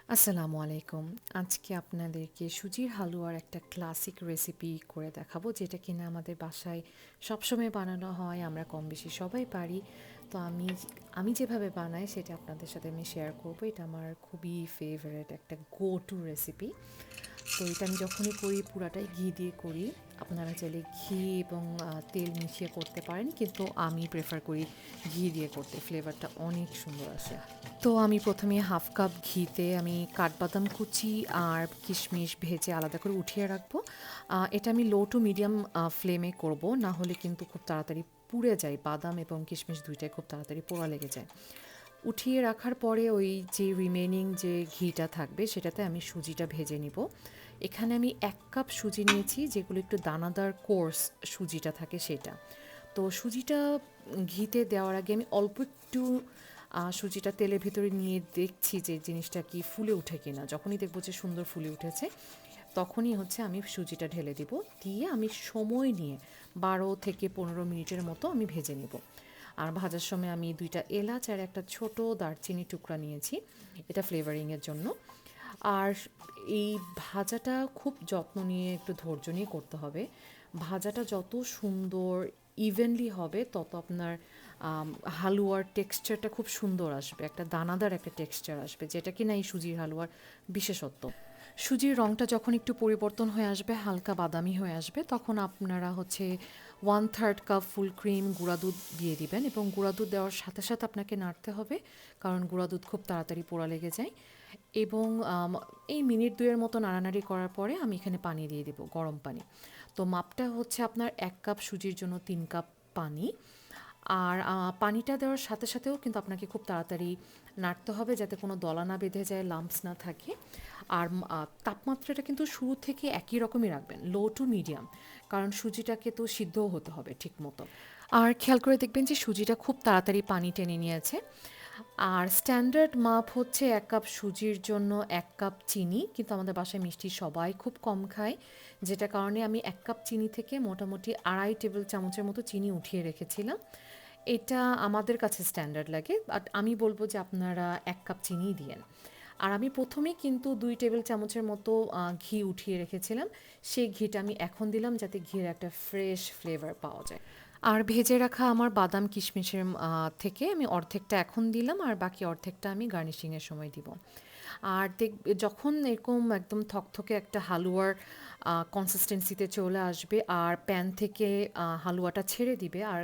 আসসালামু আলাইকুম। আজকে আপনাদেরকে সুজির হালুয়ার একটা ক্লাসিক রেসিপি করে দেখাবো, যেটা কিনা আমাদের বাসায় সবসময় বানানো হয়, আমরা কম বেশি সবাই পারি। তো আমি যেভাবে বানাই সেটা আপনাদের সাথে আমি শেয়ার করব। এটা আমার খুবই ফেভারিট একটা গো টু রেসিপি। তো এটা আমি যখনই করি পুরাটাই ঘি দিয়ে করি। আপনারা চাইলে ঘি এবং তেল মিশিয়ে করতে পারেন, কিন্তু আমি প্রেফার করি ঘি দিয়ে করতে, ফ্লেভারটা অনেক সুন্দর আসে। তো আমি প্রথমে হাফ কাপ ঘিতে আমি কাঠবাদাম কুচি আর কিশমিশ ভেজে আলাদা করে উঠিয়ে রাখবো। এটা আমি লো টু মিডিয়াম ফ্লেমে করব, না হলে কিন্তু খুব তাড়াতাড়ি পুড়ে যায়। বাদাম এবং কিশমিশ দুইটাই খুব তাড়াতাড়ি পোড়া লেগে যায়। উঠিয়ে রাখার পরে ওই যে রিমেনিং যে ঘিটা থাকবে সেটাতে আমি সুজিটা ভেজে নিব। এখানে আমি 1 কাপ সুজি নিয়েছি, যেগুলো একটু দানাদার কোর্স সুজিটা থাকে সেটা। তো সুজিটা ঘিতে দেওয়ার আগে আমি অল্প একটু সুজিটা তেলের ভিতরে নিয়ে দেখছি যে জিনিসটা কি ফুলে উঠে কিনা। যখনই দেখবো যে সুন্দর ফুলে উঠেছে, তখনই হচ্ছে আমি সুজিটা ঢেলে দিব। দিয়ে আমি সময় নিয়ে 12 থেকে 15 মিনিটের মতো আমি ভেজে নিব। আর ভাজার সময় আমি 2টা এলাচ আর একটা ছোট দারচিনি টুকরা নিয়েছি, এটা ফ্লেভারিংয়ের জন্য। আর এই ভাজাটা খুব যত্ন নিয়ে, একটু ধৈর্য নিয়ে করতে হবে। ভাজাটা যত সুন্দর ইভেনলি হবে, তত আপনার হালুয়ার টেক্সচারটা খুব সুন্দর আসবে, একটা দানাদার একটা টেক্সচার আসবে, যেটা কিনা এই সুজির হালুয়ার বিশেষত্ব। সুজির রঙটা যখন একটু পরিবর্তন হয়ে আসবে, হালকা বাদামি হয়ে আসবে, তখন আপনারা হচ্ছে 1/3 কাপ ফুল ক্রিম গুঁড়া দুধ দিয়ে দিবেন, এবং গুঁড়া দুধ দেওয়ার সাথে সাথে আপনাকে নাড়তে হবে, কারণ গুঁড়া দুধ খুব তাড়াতাড়ি পোড়া লেগে যায়। এবং এই মিনিট 2-এর মতো নাড়ানাড়ি করার পরে আমি এখানে পানি দিয়ে দেবো, গরম পানি। তো মাপটা হচ্ছে আপনার 1 কাপ সুজির জন্য 3 কাপ পানি। আর পানিটা দেওয়ার সাথে সাথেও কিন্তু আপনাকে খুব তাড়াতাড়ি নাড়তে হবে, যাতে কোনো দলা না বেঁধে যায়, লাম্পস না থাকে। আর তাপমাত্রাটা কিন্তু শুরু থেকে একই রকমই রাখবেন, লো টু মিডিয়াম, কারণ সুজিটাকে তো সিদ্ধও হতে হবে ঠিক মতো। আর খেয়াল করে দেখবেন যে সুজিটা খুব তাড়াতাড়ি পানি টেনে নিয়েছে। আর স্ট্যান্ডার্ড মাপ হচ্ছে 1 কাপ সুজির জন্য 1 কাপ চিনি, কিন্তু আমাদের বাসায় মিষ্টি সবাই খুব কম খায়, যেটা কারণে আমি 1 কাপ চিনি থেকে মোটামুটি 2.5 টেবিল চামচের মতো চিনি উঠিয়ে রেখেছিলাম। এটা আমাদের কাছে স্ট্যান্ডার্ড লাগে, বাট আমি বলবো যে আপনারা 1 কাপ চিনিই দিয়েন। আর আমি প্রথমেই কিন্তু 2 টেবিল চামচের মতো ঘি উঠিয়ে রেখেছিলাম, সেই ঘিটা আমি এখন দিলাম, যাতে ঘির একটা ফ্রেশ ফ্লেভার পাওয়া যায়। আর ভেজে রাখা আমার বাদাম কিশমিশের থেকে আমি অর্ধেকটা এখন দিলাম, আর বাকি অর্ধেকটা আমি গার্নিশিংয়ের সময় দিব। আর যখন এরকম একদম থকথকে একটা হালুয়ার কনসিস্টেন্সিতে চলে আসবে, আর প্যান থেকে হালুয়াটা ছেড়ে দিবে আর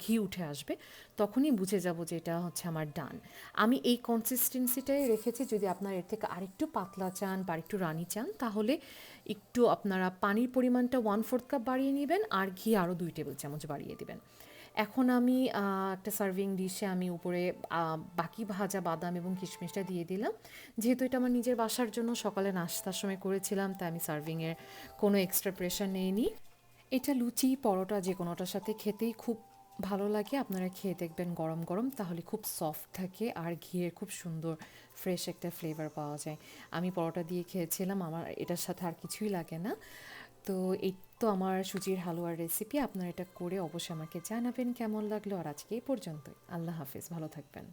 ঘি উঠে আসবে, তখনই বুঝে যাব যে এটা হচ্ছে আমার ডান। আমি এই কনসিস্টেন্সিটাই রেখেছি। যদি আপনারা এর থেকে আরেকটু পাতলা চান বা আরেকটু রানি চান, তাহলে একটু আপনারা পানির পরিমাণটা 1/4 কাপ বাড়িয়ে নেবেন, আর ঘি আরও 2 টেবিল চামচ বাড়িয়ে দিবেন। এখন আমি একটা সার্ভিং ডিশে আমি উপরে বাকি ভাজা বাদাম এবং কিশমিশটা দিয়ে দিলাম। যেহেতু এটা আমার নিজের বাসার জন্য সকালে নাস্তার সময় করেছিলাম, তাই আমি সার্ভিংয়ের কোনো এক্সট্রা প্রেশার নেইনি। এটা লুচি পরোটা যে কোনোটার সাথে খেতেই খুব ভালো লাগে। আপনারা খেয়ে দেখবেন গরম গরম, তাহলে খুব সফট থাকে আর ঘিয়ের খুব সুন্দর ফ্রেশ একটা ফ্লেভার পাওয়া যায়। আমি পরোটা দিয়ে খেয়েছিলাম, আমার এটার সাথে আর কিছুই লাগে না। তো এই তো আমার সুজির হালুয়ার রেসিপি। আপনারা এটা করে অবশ্যই আমাকে জানাবেন কেমন লাগলো। আর আজকে এই পর্যন্তই। আল্লাহ হাফেজ, ভালো থাকবেন।